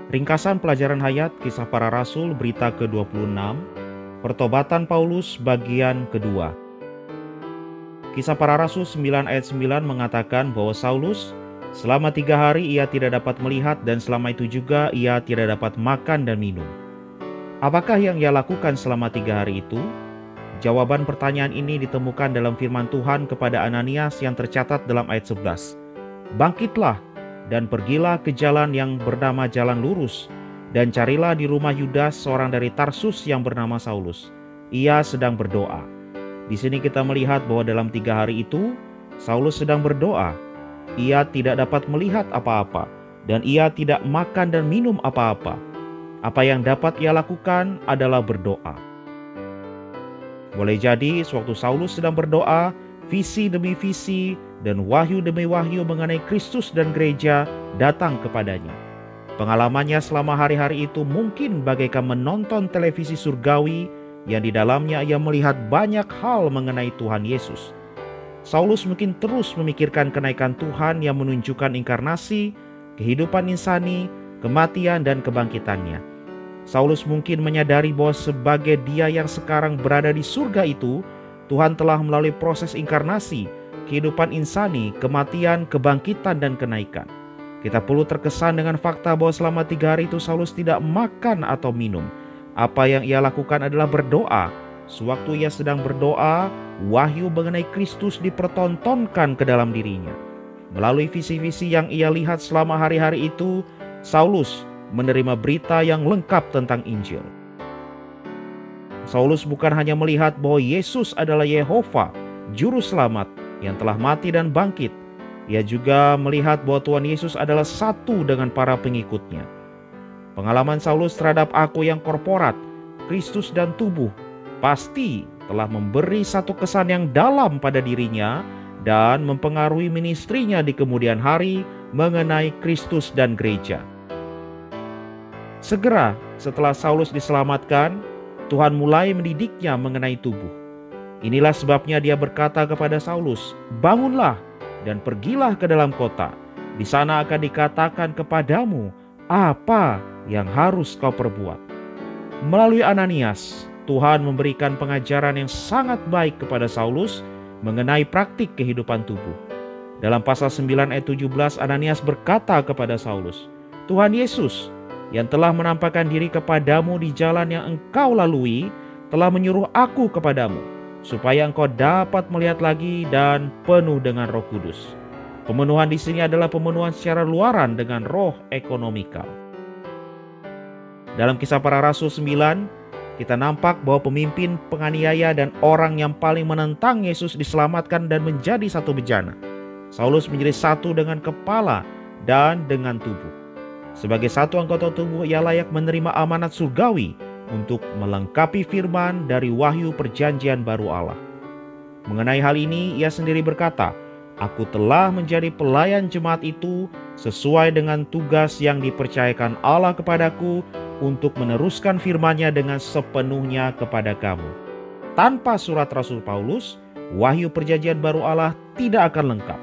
Ringkasan pelajaran hayat Kisah Para Rasul berita ke-26, Pertobatan Paulus bagian kedua. Kisah Para Rasul 9 ayat 9 mengatakan bahwa Saulus selama 3 hari ia tidak dapat melihat dan selama itu juga ia tidak dapat makan dan minum. Apakah yang ia lakukan selama 3 hari itu? Jawaban pertanyaan ini ditemukan dalam firman Tuhan kepada Ananias yang tercatat dalam ayat 11. Bangkitlah dan pergilah ke jalan yang bernama Jalan Lurus, dan carilah di rumah Yudas seorang dari Tarsus yang bernama Saulus. Ia sedang berdoa. Di sini kita melihat bahwa dalam 3 hari itu, Saulus sedang berdoa. Ia tidak dapat melihat apa-apa, dan ia tidak makan dan minum apa-apa. Apa yang dapat ia lakukan adalah berdoa. Boleh jadi, sewaktu Saulus sedang berdoa, visi demi visi dan wahyu demi wahyu mengenai Kristus dan gereja datang kepadanya. Pengalamannya selama hari-hari itu mungkin bagaikan menonton televisi surgawi yang di dalamnya ia melihat banyak hal mengenai Tuhan Yesus. Saulus mungkin terus memikirkan kenaikan Tuhan yang menunjukkan inkarnasi, kehidupan insani, kematian dan kebangkitannya. Saulus mungkin menyadari bahwa sebagai dia yang sekarang berada di surga itu, Tuhan telah melalui proses inkarnasi, kehidupan insani, kematian, kebangkitan, dan kenaikan. Kita perlu terkesan dengan fakta bahwa selama 3 hari itu Saulus tidak makan atau minum. Apa yang ia lakukan adalah berdoa. Sewaktu ia sedang berdoa, wahyu mengenai Kristus dipertontonkan ke dalam dirinya. Melalui visi-visi yang ia lihat selama hari-hari itu, Saulus menerima berita yang lengkap tentang Injil. Saulus bukan hanya melihat bahwa Yesus adalah Yehova, Juru Selamat yang telah mati dan bangkit. Ia juga melihat bahwa Tuhan Yesus adalah satu dengan para pengikutnya. Pengalaman Saulus terhadap aku yang korporat, Kristus dan tubuh, pasti telah memberi satu kesan yang dalam pada dirinya dan mempengaruhi ministrinya di kemudian hari mengenai Kristus dan gereja. Segera setelah Saulus diselamatkan, Tuhan mulai mendidiknya mengenai tubuh. Inilah sebabnya dia berkata kepada Saulus, "Bangunlah dan pergilah ke dalam kota. Di sana akan dikatakan kepadamu apa yang harus kau perbuat." Melalui Ananias, Tuhan memberikan pengajaran yang sangat baik kepada Saulus mengenai praktik kehidupan tubuh. Dalam pasal 9 ayat 17, Ananias berkata kepada Saulus, "Tuhan Yesus yang telah menampakkan diri kepadamu di jalan yang engkau lalui, telah menyuruh aku kepadamu, supaya engkau dapat melihat lagi dan penuh dengan Roh Kudus." Pemenuhan di sini adalah pemenuhan secara luaran dengan roh ekonomikal. Dalam Kisah Para Rasul 9, kita nampak bahwa pemimpin penganiaya dan orang yang paling menentang Yesus diselamatkan dan menjadi satu bejana. Saulus menjadi satu dengan kepala dan dengan tubuh. Sebagai satu anggota tubuh, ia layak menerima amanat surgawi untuk melengkapi firman dari wahyu perjanjian baru Allah. Mengenai hal ini, ia sendiri berkata, "Aku telah menjadi pelayan jemaat itu sesuai dengan tugas yang dipercayakan Allah kepadaku untuk meneruskan firman-Nya dengan sepenuhnya kepada kamu." Tanpa surat Rasul Paulus, wahyu perjanjian baru Allah tidak akan lengkap.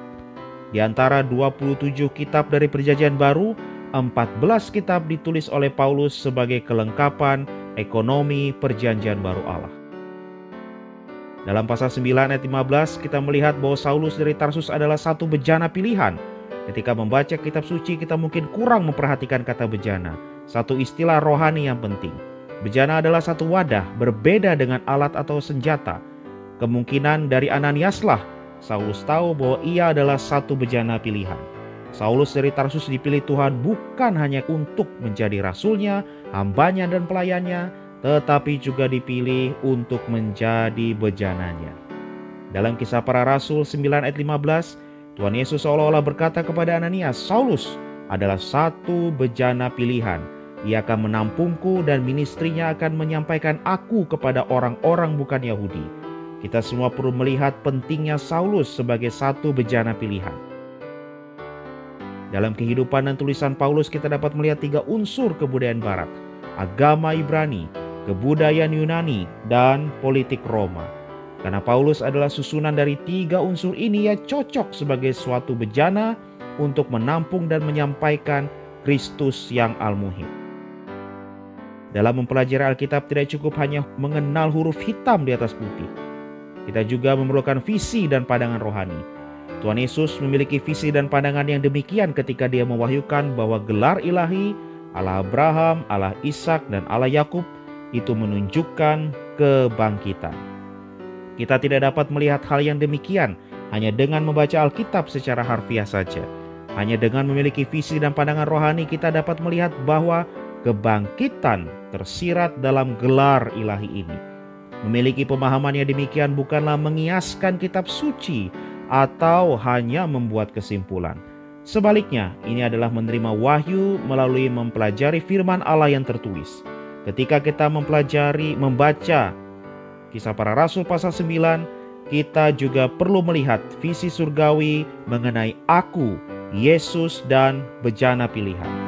Di antara 27 kitab dari perjanjian baru, 14 kitab ditulis oleh Paulus sebagai kelengkapan ekonomi perjanjian baru Allah. Dalam pasal 9 ayat 15 kita melihat bahwa Saulus dari Tarsus adalah satu bejana pilihan. Ketika membaca kitab suci kita mungkin kurang memperhatikan kata bejana, satu istilah rohani yang penting. Bejana adalah satu wadah berbeda dengan alat atau senjata. Kemungkinan dari Ananiaslah Saulus tahu bahwa ia adalah satu bejana pilihan. Saulus dari Tarsus dipilih Tuhan bukan hanya untuk menjadi rasulnya, hambanya dan pelayannya, tetapi juga dipilih untuk menjadi bejananya. Dalam Kisah Para Rasul 9 ayat 15, Tuhan Yesus seolah-olah berkata kepada Ananias, "Saulus adalah satu bejana pilihan. Ia akan menampungku dan ministrinya akan menyampaikan aku kepada orang-orang bukan Yahudi." Kita semua perlu melihat pentingnya Saulus sebagai satu bejana pilihan. Dalam kehidupan dan tulisan Paulus kita dapat melihat 3 unsur kebudayaan Barat: agama Ibrani, kebudayaan Yunani, dan politik Roma. Karena Paulus adalah susunan dari 3 unsur ini, ia cocok sebagai suatu bejana untuk menampung dan menyampaikan Kristus yang Al-Muhyi. Dalam mempelajari Alkitab tidak cukup hanya mengenal huruf hitam di atas putih. Kita juga memerlukan visi dan pandangan rohani. Tuhan Yesus memiliki visi dan pandangan yang demikian ketika Dia mewahyukan bahwa gelar ilahi Allah Abraham, Allah Ishak, dan Allah Yakub itu menunjukkan kebangkitan. Kita tidak dapat melihat hal yang demikian hanya dengan membaca Alkitab secara harfiah saja. Hanya dengan memiliki visi dan pandangan rohani kita dapat melihat bahwa kebangkitan tersirat dalam gelar ilahi ini. Memiliki pemahaman yang demikian bukanlah mengiaskan kitab suci atau hanya membuat kesimpulan. Sebaliknya, ini adalah menerima wahyu melalui mempelajari firman Allah yang tertulis. Ketika kita membaca Kisah Para Rasul pasal 9, kita juga perlu melihat visi surgawi mengenai aku, Yesus, dan bejana pilihan.